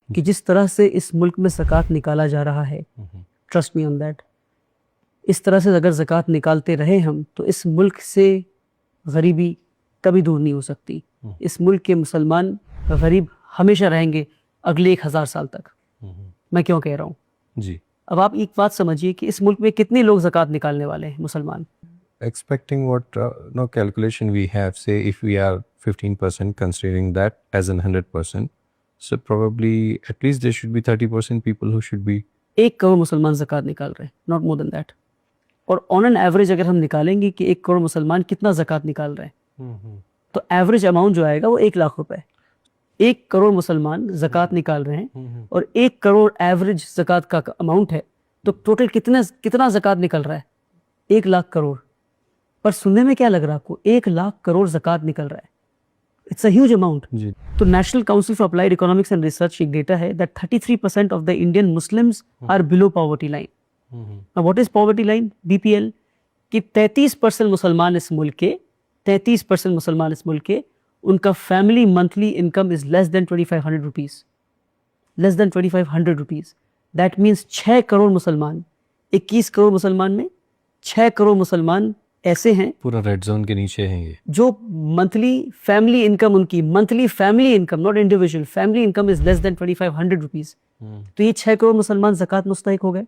کہ جس طرح سے اس ملک میں زکوٰۃ نکالا جا رہا ہے، ٹرسٹ می آن دیٹ، اس طرح سے اگر زکوٰۃ نکالتے رہے ہم تو اس ملک سے غریبی کبھی دور نہیں ہو سکتی. اس ملک کے مسلمان غریب ہمیشہ رہیں گے اگلے 1000 سال تک. میں کیوں کہہ رہا ہوں جی. اب آپ ایک بات سمجھیے کہ اس ملک میں کتنے لوگ زکوٰۃ نکالنے والے ہیں مسلمان. Expecting what no calculation we have, say if we are 15% considering that as an 100%, so probably at least there should be 30% people who should be. 1 crore مسلمان زکوٰۃ نکال رہے ہیں, ناٹ مور دین دیٹ. اور آن این ایوریج اگر ہم نکالیں گے کہ 1 کروڑ مسلمان کتنا زکوٰۃ نکال رہے ہیں تو ایوریج اماؤنٹ جو آئے گا وہ 1 لاکھ روپے. 1 کروڑ مسلمان زکوٰۃ نکال رہے ہیں اور 1 کروڑ ایوریج زکوٰۃ کا اماؤنٹ ہے تو ٹوٹل کتنا زکوٰۃ نکل رہا ہے؟ 1 لاکھ کروڑ. پر سننے میں کیا لگ رہا ہے آپ کو؟ 1 لاکھ کروڑ زکوٰۃ نکل رہا ہے. It's a huge amount. تو national council for applied economics and research ایک ڈیٹا ہے that 33% of the Indian Muslims are below poverty line. What is poverty line? BPL. کہ 33% مسلمان اس ملک کے 33% مسلمان اس ملک کے ان کا family monthly income is less than 2500 rupees. Less than 2500 rupees. That means 6 crore مسلمان، 21 کروڑ مسلمان میں 6 کروڑ مسلمان ایسے ہیں پورا ریڈ زون کے نیچے ہیں یہ، جو منتھلی فیملی انکم، ان کی monthly family income not individual, family income is less than 2500 rupees. تو یہ 6 کروڑ مسلمان زکوٰۃ مستحق ہو گئے.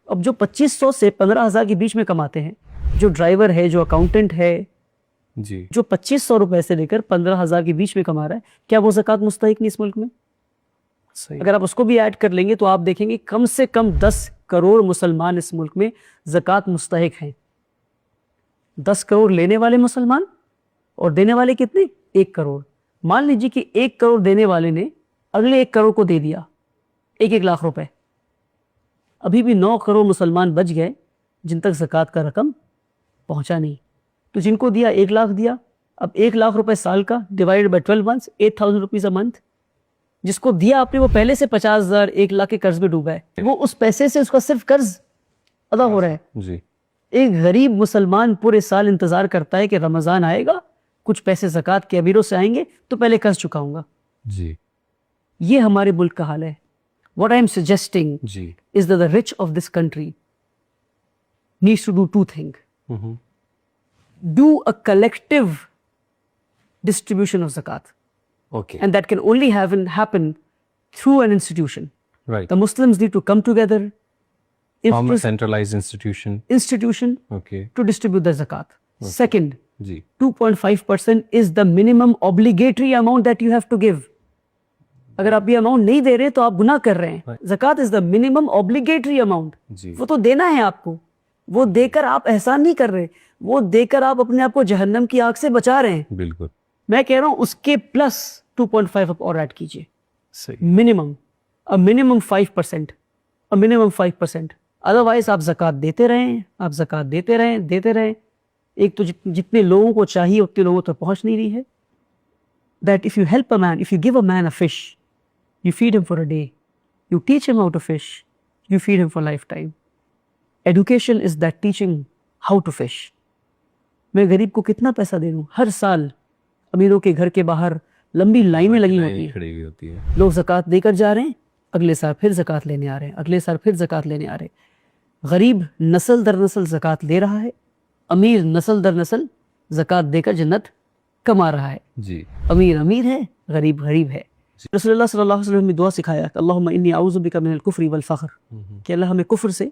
اب جو 2500 سے 15,000 کے بیچ میں کماتے ہیں، جو ڈرائیور ہے، جو اکاؤنٹنٹ ہے، جی، جو 2500 روپے سے لے کر 15,000 کے بیچ میں کما رہا ہے، کیا وہ زکوٰۃ مستحق نہیں اس ملک میں؟ اگر آپ اس کو بھی ایڈ کر لیں گے تو آپ دیکھیں گے کم سے کم 10 کروڑ مسلمان اس ملک میں زکوٰۃ مستحق ہیں. 10 کروڑ لینے والے مسلمان اور دینے والے کتنے؟ 1 کروڑ. مان لیجیے کہ 1 کروڑ دینے والے نے اگلے 1 کروڑ کو دے دیا 1 لاکھ روپے. ابھی بھی 9 کروڑ مسلمان بچ گئے جن تک زکوٰۃ کا رقم پہنچا نہیں. تو جن کو دیا 1 لاکھ دیا، اب 1 لاکھ روپے سال کا divide by 12 months 8000 rupees a month. جس کو دیا آپ نے وہ پہلے سے 50,000 1 لاکھ کے قرض میں ڈوبا ہے، وہ اس پیسے سے اس کا صرف قرض ادا ہو رہا ہے. جی. ایک غریب مسلمان پورے سال انتظار کرتا ہے کہ رمضان آئے گا، کچھ پیسے زکوٰۃ کے امیروں سے آئیں گے تو پہلے قرض چکاؤں گا. جی. یہ ہمارے ملک کا حال ہے. What I am suggesting is that the rich of this country needs to do 2 things. Do a collective distribution of zakat. Okay. And that can only happen through an institution. Right. The Muslims need to come together. Form a centralized institution. Okay. To distribute the zakat. Okay. Second, Ji. 2.5% is the minimum obligatory amount that you have to give. اگر آپ یہ amount نہیں دے رہے تو آپ گناہ کر رہے ہیں. زکوٰۃ از دا منیمم اوبلیگیٹری اماؤنٹ. وہ تو دینا ہے آپ کو. وہ دے کر آپ احسان نہیں کر رہے، وہ دے کر آپ اپنے آپ کو جہنم کی آگ سے بچا رہے ہیں. بالکل. میں کہہ رہا ہوں اس کے پلس 2.5 آپ اور ایڈ کیجیے. منیمم 5%. ادروائز آپ زکوٰۃ دیتے رہیں، آپ زکوٰۃ دیتے رہیں. ایک تو جتنے لوگوں کو چاہیے اتنے لوگوں تک پہنچ نہیں رہی ہے. That if you help a man, if you give a man a fish, you feed him for a day. You teach him how to fish. You feed him for lifetime. Education is that teaching how to fish. میں غریب کو کتنا پیسہ دے دوں؟ ہر سال امیروں کے گھر کے باہر لمبی لائنیں لگی ہوتی ہیں. لوگ زکوٰۃ دے کر جا رہے ہیں، اگلے سال پھر زکوٰۃ لینے آ رہے ہیں، اگلے سال پھر زکوٰۃ لینے آ رہے ہیں. غریب نسل در نسل زکوٰۃ لے رہا ہے، امیر نسل در نسل زکوٰۃ دے کر جنت کما رہا ہے. جی. امیر ہے، غریب ہے. رسول اللہ صلی اللہ علیہ وسلم نے دعا سکھایا کہ اللہم انی اعوذ بک من الکفر والفقر، کہ اللہ ہمیں کفر سے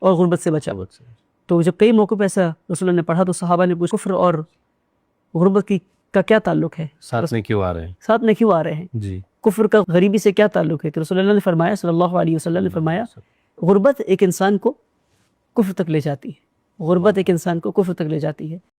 اور غربت سے بچا. تو جب کئی موقع پہ ایسا رسول اللہ نے پڑھا تو صحابہ نے پوچھا کفر اور غربت کا کیا تعلق ہے؟ ساتھ میں کیوں آ رہے ہیں؟ جی. کفر کا غریبی سے کیا تعلق ہے؟ کہ رسول اللہ نے فرمایا صلی اللہ علیہ وسلم نے فرمایا غربت ایک انسان کو کفر تک لے جاتی ہے. غربت ایک انسان کو کفر تک لے جاتی ہے.